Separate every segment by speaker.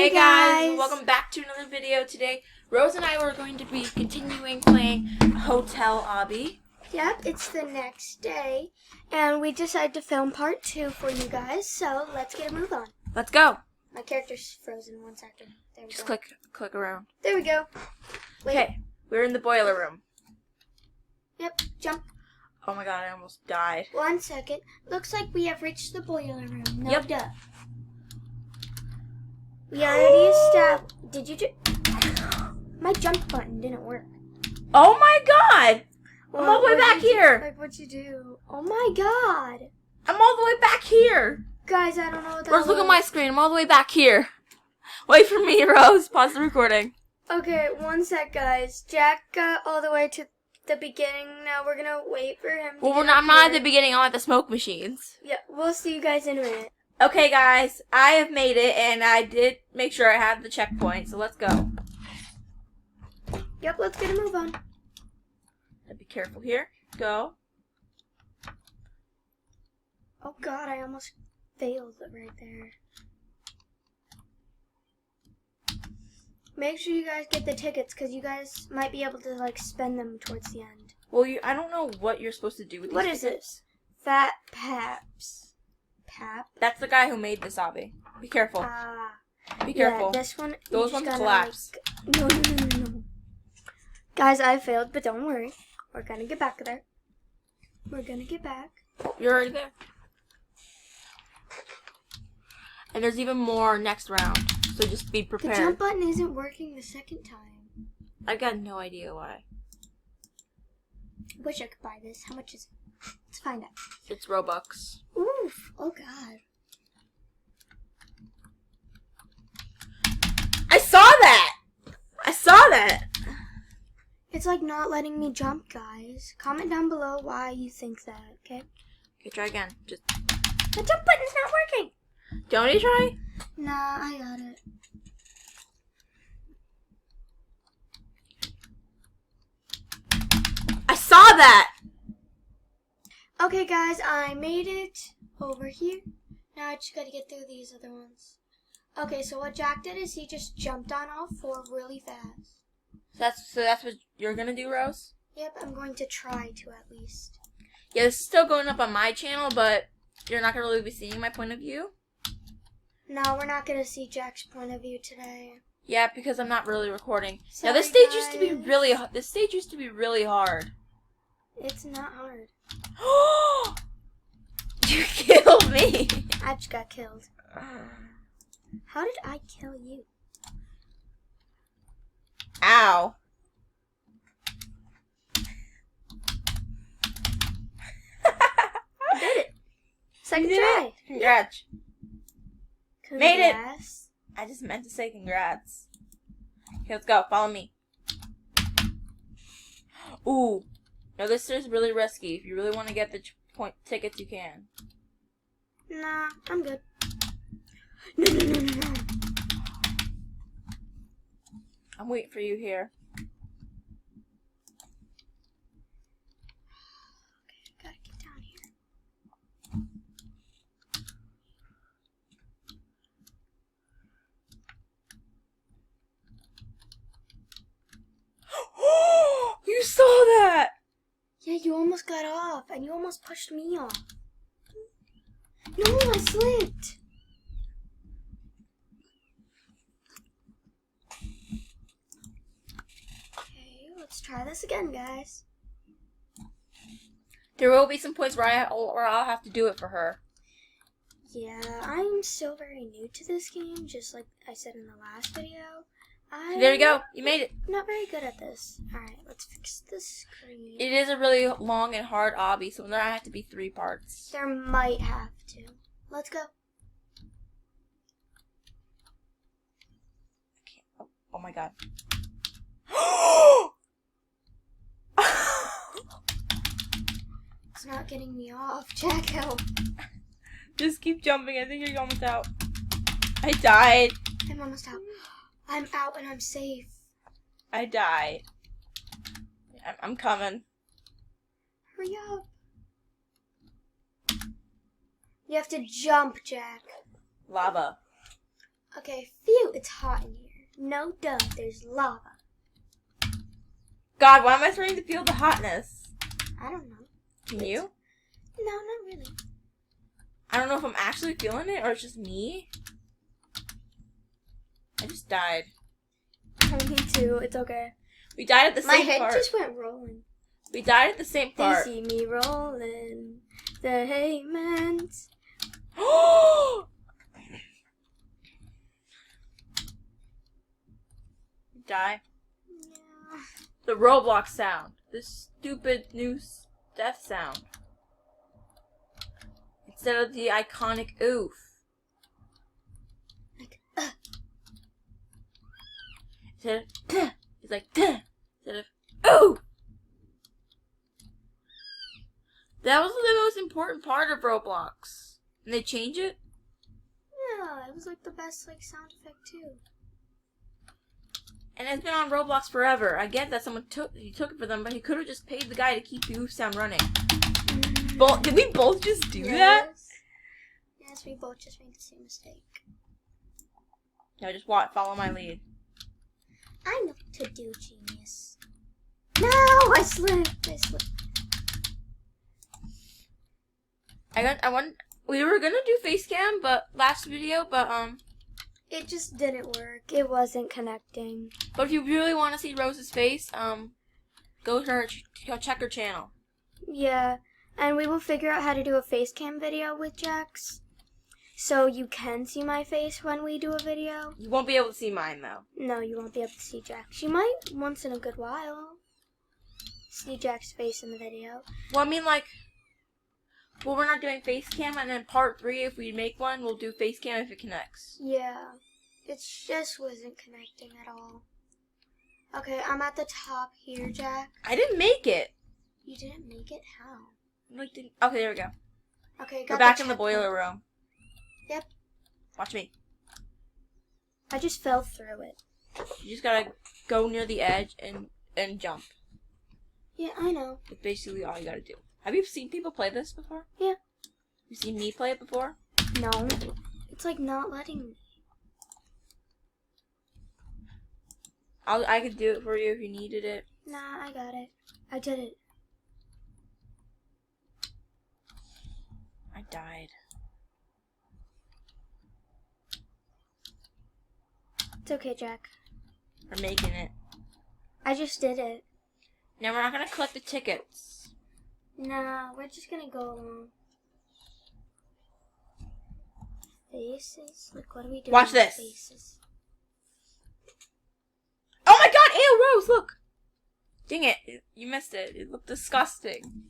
Speaker 1: Hey guys, welcome back to another video. Today, Rose and I were going to be continuing playing Hotel Obby.
Speaker 2: Yep, it's the next day, and we decided to film part 2 for you guys, so let's get a move on.
Speaker 1: Let's go.
Speaker 2: My character's frozen 1 second. There we
Speaker 1: Just
Speaker 2: go.
Speaker 1: click around.
Speaker 2: There we go. Wait.
Speaker 1: Okay, we're in the boiler room.
Speaker 2: Yep, jump.
Speaker 1: Oh my god, I almost died.
Speaker 2: 1 second. Looks like we have reached the boiler room. No
Speaker 1: Yep.
Speaker 2: duh. We already established. Did you just... My jump button didn't work.
Speaker 1: Oh my god! I'm all the way back here.
Speaker 2: Like, what'd you do? Oh my god.
Speaker 1: I'm all the way back here.
Speaker 2: Guys, I don't know what that
Speaker 1: Rose, look
Speaker 2: was.
Speaker 1: at my screen. I'm all the way back here. Wait for me, Rose. Pause the recording.
Speaker 2: Okay, 1 sec, guys. Jack got all the way to the beginning. Now we're gonna wait for him.
Speaker 1: Well, I'm not at the beginning. I'm at the smoke machines.
Speaker 2: Yeah, we'll see you guys in a minute.
Speaker 1: Okay, guys, I have made it, and I did make sure I have the checkpoint, so let's go.
Speaker 2: Yep, let's get a move on.
Speaker 1: Be careful here. Go.
Speaker 2: Oh god, I almost failed right there. Make sure you guys get the tickets, because you guys might be able to, like, spend them towards the end.
Speaker 1: Well, I don't know what you're supposed to do with these
Speaker 2: What is this? Fat Paps. Pap?
Speaker 1: That's the guy who made this obby. Be careful. Be careful.
Speaker 2: Yeah, this one.
Speaker 1: Those ones collapse.
Speaker 2: Like, no. Guys, I failed, but don't worry. We're gonna get back there. We're gonna get back.
Speaker 1: Oh, you're already there. And there's even more next round, so just be prepared.
Speaker 2: The jump button isn't working the second time.
Speaker 1: I got no idea why.
Speaker 2: Wish I could buy this. How much is it? Let's find out.
Speaker 1: It's Robux.
Speaker 2: Oof. Oh, God.
Speaker 1: I saw that! I saw that!
Speaker 2: It's like not letting me jump, guys. Comment down below why you think that, okay?
Speaker 1: Okay, try again. Just
Speaker 2: The jump button's not working!
Speaker 1: don't you try?
Speaker 2: Nah, I got it.
Speaker 1: I saw that!
Speaker 2: Okay, guys, I made it over here. Now I just gotta get through these other ones. Okay, so what Jack did is he just jumped on all 4 really fast.
Speaker 1: So that's what you're gonna do, Rose?
Speaker 2: Yep, I'm going to try to at least.
Speaker 1: Yeah, this is still going up on my channel, but you're not gonna really be seeing my point of view.
Speaker 2: No, we're not gonna see Jack's point of view today.
Speaker 1: Yeah, because I'm not really recording.
Speaker 2: Sorry,
Speaker 1: now this stage
Speaker 2: guys.
Speaker 1: used to be really hard.
Speaker 2: It's not hard.
Speaker 1: You killed me.
Speaker 2: I just got killed. How did I kill you?
Speaker 1: Ow.
Speaker 2: I did it. Second try.
Speaker 1: Congrats. Made it.
Speaker 2: Congrats.
Speaker 1: I just meant to say congrats. Okay, let's go. Follow me. Ooh. Now this is really risky. If you really want to get the tickets, you can.
Speaker 2: Nah, I'm good. No.
Speaker 1: I'm waiting for you here.
Speaker 2: Okay, I gotta get down here.
Speaker 1: You saw that!
Speaker 2: Yeah, you almost got off, and you almost pushed me off. No, I slipped. Okay, let's try this again, guys.
Speaker 1: There will be some points where I'll have to do it for her.
Speaker 2: Yeah, I'm still very new to this game, just like I said in the last video.
Speaker 1: There you go. You made it.
Speaker 2: Not very good at this. Alright, let's fix the screen.
Speaker 1: It is a really long and hard obby, so there have to be 3 parts.
Speaker 2: There might have to. Let's go.
Speaker 1: Okay. Oh my god.
Speaker 2: It's not getting me off. Jack, help.
Speaker 1: Just keep jumping. I think you're almost out. I died.
Speaker 2: I'm almost out. I'm out and I'm safe.
Speaker 1: I died. I'm coming.
Speaker 2: Hurry up. You have to jump, Jack.
Speaker 1: Lava.
Speaker 2: Okay, phew, it's hot in here. No duh, there's lava.
Speaker 1: God, why am I starting to feel the hotness?
Speaker 2: I don't know.
Speaker 1: Can you?
Speaker 2: No, not really.
Speaker 1: I don't know if I'm actually feeling it or it's just me. I just died.
Speaker 2: Me too, it's okay.
Speaker 1: We died at the
Speaker 2: My
Speaker 1: same
Speaker 2: head
Speaker 1: part.
Speaker 2: just went rolling.
Speaker 1: We died at the same
Speaker 2: They
Speaker 1: part.
Speaker 2: see me rolling. The Haymans.
Speaker 1: Die.
Speaker 2: Yeah.
Speaker 1: The Roblox sound. This stupid new death sound. Instead of the iconic oof.
Speaker 2: Like,
Speaker 1: Instead of it's like instead of ooh. That was the most important part of Roblox. And they change it?
Speaker 2: yeah, it was like the best like sound effect too.
Speaker 1: And it's been on Roblox forever. I get that someone took it for them, but he could have just paid the guy to keep the oof sound running. Did we both just do that?
Speaker 2: Yes, we both just made the same mistake.
Speaker 1: No, just follow my lead.
Speaker 2: I know what to do, genius. No, I slipped.
Speaker 1: We were gonna do face cam, but last video, but
Speaker 2: It just didn't work. It wasn't connecting.
Speaker 1: But if you really want to see Rose's face, go check her channel.
Speaker 2: Yeah, and we will figure out how to do a face cam video with Jax. So you can see my face when we do a video.
Speaker 1: You won't be able to see mine though.
Speaker 2: No, you won't be able to see Jax. You might once in a good while see Jax's face in the video.
Speaker 1: Well, I mean, we're not doing face cam, and then part 3, if we make one, we'll do face cam if it connects.
Speaker 2: Yeah, it just wasn't connecting at all. Okay, I'm at the top here, Jack.
Speaker 1: I didn't make it.
Speaker 2: You didn't make it? How?
Speaker 1: Okay, there we go.
Speaker 2: Okay,
Speaker 1: We're back in the boiler room.
Speaker 2: Yep.
Speaker 1: Watch me.
Speaker 2: I just fell through it.
Speaker 1: You just gotta go near the edge and jump.
Speaker 2: Yeah, I know.
Speaker 1: That's basically all you gotta do. Have you seen people play this before?
Speaker 2: Yeah.
Speaker 1: You seen me play it before?
Speaker 2: No. It's like not letting me.
Speaker 1: I could do it for you if you needed it.
Speaker 2: Nah, I got it. I did it.
Speaker 1: I died.
Speaker 2: It's okay, Jack.
Speaker 1: We're making it.
Speaker 2: I just did it.
Speaker 1: Now we're not gonna collect the tickets.
Speaker 2: Nah, we're just gonna go along. Faces? Like, what are we doing?
Speaker 1: Watch
Speaker 2: with
Speaker 1: this.
Speaker 2: Faces?
Speaker 1: Oh my god, ew, Rose, look! Dang it, you missed it. It looked disgusting.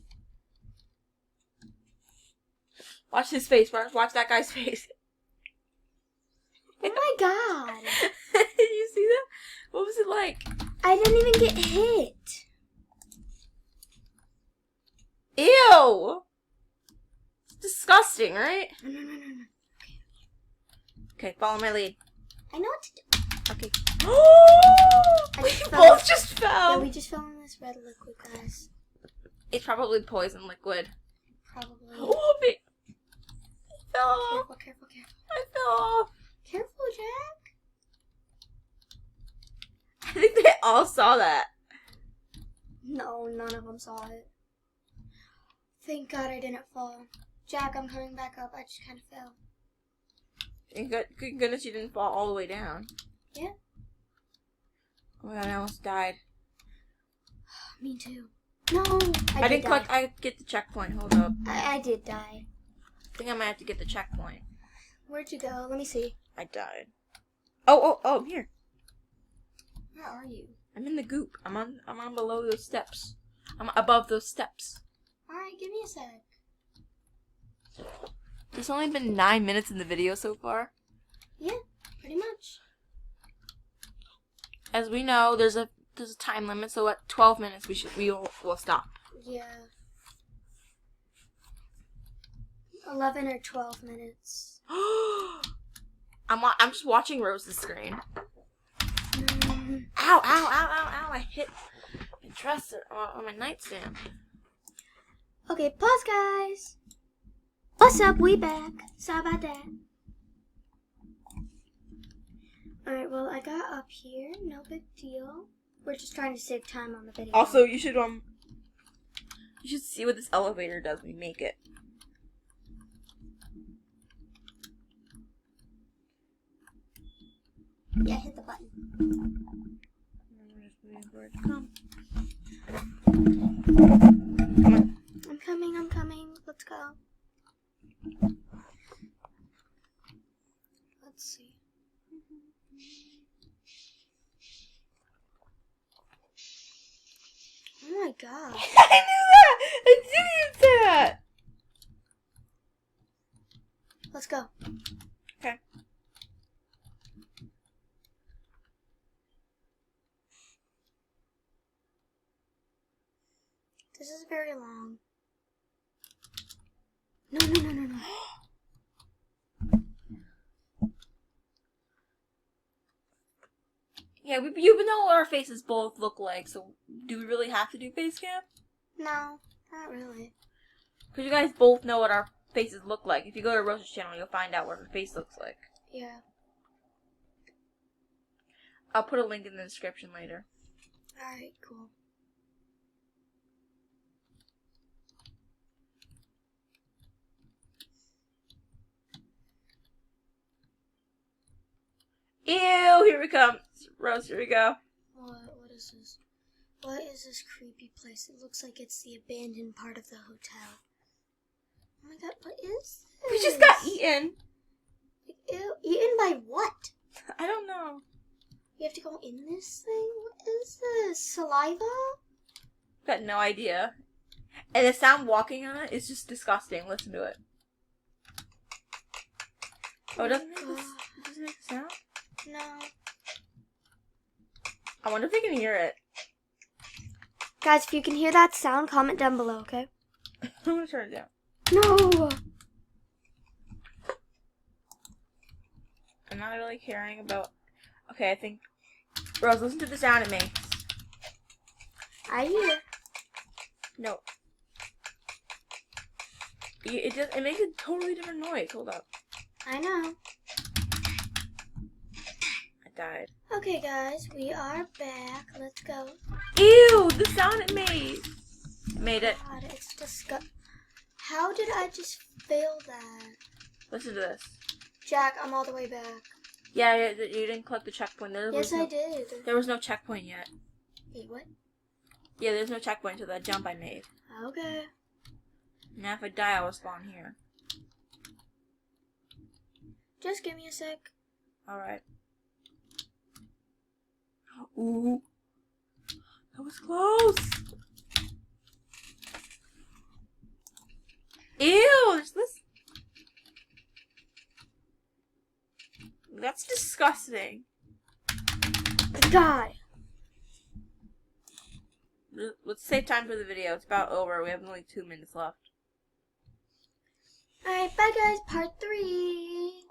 Speaker 1: Watch his face, watch that guy's face.
Speaker 2: Oh my god!
Speaker 1: Did you see that? What was it like?
Speaker 2: I didn't even get hit.
Speaker 1: Ew! It's disgusting, right?
Speaker 2: No.
Speaker 1: Okay, follow my lead.
Speaker 2: I know what to do.
Speaker 1: Okay.
Speaker 2: I
Speaker 1: We
Speaker 2: just
Speaker 1: both
Speaker 2: fell.
Speaker 1: just
Speaker 2: Yeah,
Speaker 1: fell!
Speaker 2: we just fell in this red liquid, guys.
Speaker 1: It's probably poison liquid.
Speaker 2: Probably.
Speaker 1: Oh, I fell off.
Speaker 2: Careful.
Speaker 1: I fell off.
Speaker 2: Careful, Jack.
Speaker 1: I think they all saw that.
Speaker 2: No, none of them saw it. Thank God I didn't fall. Jack, I'm coming back up. I just kind of fell.
Speaker 1: Thank goodness you didn't fall all the way down.
Speaker 2: Yeah.
Speaker 1: Oh my god, I almost died.
Speaker 2: Me too. No,
Speaker 1: I didn't click. I get the checkpoint. Hold up.
Speaker 2: I did die.
Speaker 1: I think I might have to get the checkpoint.
Speaker 2: Where'd you go? Let me see.
Speaker 1: I died. Oh, I'm here.
Speaker 2: Where are you?
Speaker 1: I'm in the goop. I'm on below those steps. I'm above those steps.
Speaker 2: Alright, give me a sec.
Speaker 1: There's only been 9 minutes in the video so far.
Speaker 2: Yeah, pretty much.
Speaker 1: As we know, there's a time limit, so at 12 minutes we'll stop.
Speaker 2: Yeah. 11 or 12 minutes.
Speaker 1: I'm just watching Rose's screen.
Speaker 2: Mm.
Speaker 1: Ow! I hit my dresser on my nightstand.
Speaker 2: Okay, pause, guys. What's up? We back. Sorry about that. Alright, well, I got up here. No big deal. We're just trying to save time on the video.
Speaker 1: Also, you should see what this elevator does when you make it.
Speaker 2: Yeah, hit the button.
Speaker 1: I'm just waiting for it to come. Come on.
Speaker 2: I'm coming. Let's go. Let's see. Oh my god.
Speaker 1: I knew that! I didn't say that!
Speaker 2: Let's go.
Speaker 1: Okay.
Speaker 2: This is very long. No.
Speaker 1: Yeah, you know what our faces both look like, so do we really have to do face cam?
Speaker 2: No, not really.
Speaker 1: Because you guys both know what our faces look like. If you go to Rosa's channel, you'll find out what her face looks like.
Speaker 2: Yeah.
Speaker 1: I'll put a link in the description later.
Speaker 2: Alright, cool.
Speaker 1: Ew, here we come. Rose, here we go.
Speaker 2: What is this? What is this creepy place? It looks like it's the abandoned part of the hotel. Oh my god, what is this?
Speaker 1: We just got eaten.
Speaker 2: Ew, eaten by what?
Speaker 1: I don't know.
Speaker 2: You have to go in this thing? What is this? Saliva?
Speaker 1: Got no idea. And the sound walking on it is just disgusting. Listen to it. Oh, it doesn't make a sound?
Speaker 2: No.
Speaker 1: I wonder if they can hear it.
Speaker 2: Guys, if you can hear that sound, comment down below, okay?
Speaker 1: I'm gonna turn it down.
Speaker 2: No!
Speaker 1: I'm not really caring about... Okay, I think... Rose, listen to the sound it makes.
Speaker 2: I hear.
Speaker 1: No. It makes a totally different noise. Hold up.
Speaker 2: I know.
Speaker 1: I died.
Speaker 2: Okay, guys, we are back. Let's go.
Speaker 1: Ew! The sound it made! Made it.
Speaker 2: God, it's disgusting. How did I just fail that?
Speaker 1: Listen to this.
Speaker 2: Jack, I'm all the way back.
Speaker 1: Yeah, you didn't collect the checkpoint.
Speaker 2: Yes, I did.
Speaker 1: There was no checkpoint yet.
Speaker 2: Wait, what?
Speaker 1: Yeah, there's no checkpoint to that jump I made.
Speaker 2: Okay.
Speaker 1: Now if I die, I will spawn here.
Speaker 2: Just give me a sec.
Speaker 1: Alright. Ooh. That was close! Ew! There's this... That's disgusting.
Speaker 2: God.
Speaker 1: Let's save time for the video. It's about over. We have only 2 minutes left.
Speaker 2: Alright, bye guys. Part 3.